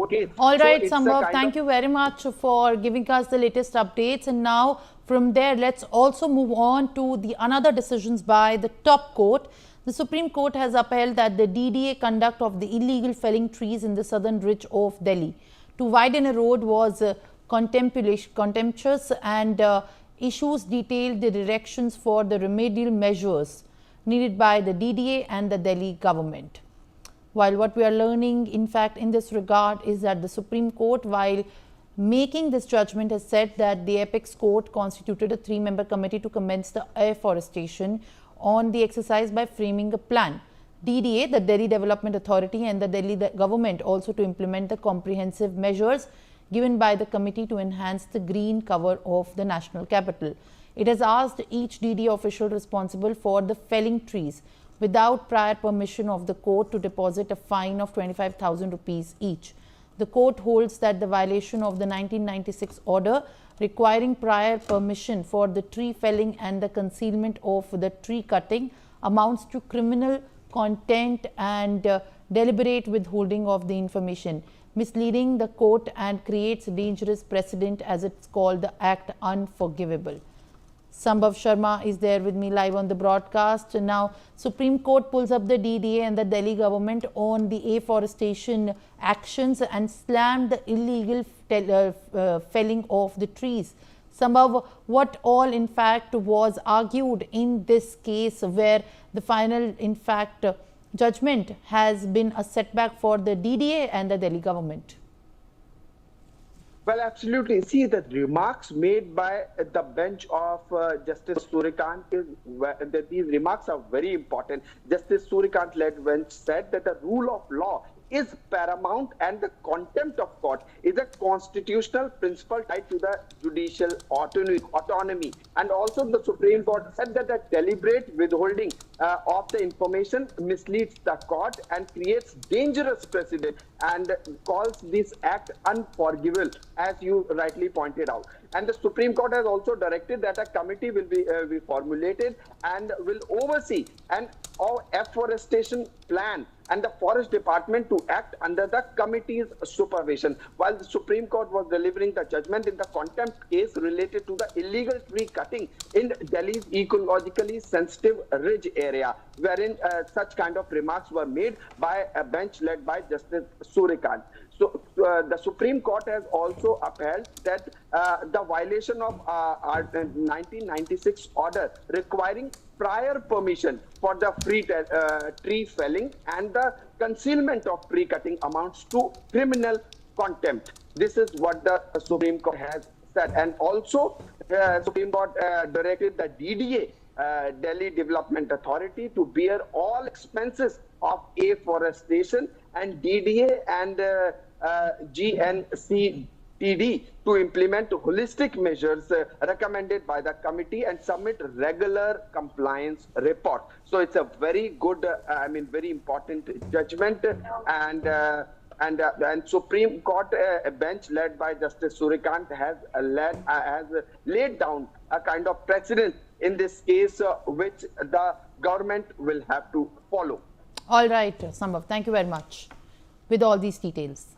Okay, All so right, it's a Sambhav, kind of. thank you very much for giving us the latest updates. And now from there, let's also move on to the another decisions by the top court. The Supreme Court has upheld that the DDA conduct of the illegal felling trees in the southern ridge of Delhi to widen a road was contemptuous and issues detailed the directions for the remedial measures needed by the DDA and the Delhi government. While what we are learning, in fact, in this regard is that the Supreme Court, while making this judgment, has said that the apex court constituted a 3-member committee to commence the afforestation on the exercise by framing a plan. DDA, the Delhi Development Authority, and the Delhi government also to implement the comprehensive measures given by the committee to enhance the green cover of the national capital. It has asked each DDA official responsible for the felling trees without prior permission of the court to deposit a fine of 25,000 rupees each. The court holds that the violation of the 1996 order requiring prior permission for the tree felling and the concealment of the tree cutting amounts to criminal contempt and deliberate withholding of the information, misleading the court and creates dangerous precedent, as it's called the act unforgivable. Sambhav Sharma is there with me live on the broadcast. Now, Supreme Court pulls up the DDA and the Delhi government on the afforestation actions and slammed the illegal felling of the trees. Sambhav, what all in fact was argued in this case where the final in fact judgment has been a setback for the DDA and the Delhi government? Well, absolutely. See, the remarks made by the bench of Justice Surikant, these remarks are very important. Justice Surikant-led bench said that the rule of law is paramount and the contempt of court is a constitutional principle tied to the judicial autonomy. And also the Supreme Court said that the deliberate withholding of the information misleads the court and creates dangerous precedent and calls this act unforgivable, as you rightly pointed out. And the Supreme Court has also directed that a committee will be formulated and will oversee an afforestation plan and the Forest Department to act under the committee's supervision. While the Supreme Court was delivering the judgment in the contempt case related to the illegal tree cutting in Delhi's ecologically sensitive ridge area, wherein such kind of remarks were made by a bench led by Justice Surikant. So the Supreme Court has also upheld that the violation of 1996 order requiring prior permission for the tree felling and the concealment of tree cutting amounts to criminal contempt. This is what the Supreme Court has said. And also, Supreme Court directed the DDA, Delhi Development Authority, to bear all expenses of afforestation, and DDA and GNCTD to implement holistic measures recommended by the committee and submit regular compliance report. So it's a very good, very important judgment, and Supreme Court bench led by Justice Surikant has laid down a kind of precedent in this case, which the government will have to follow. All right, Sambhav, thank you very much with all these details.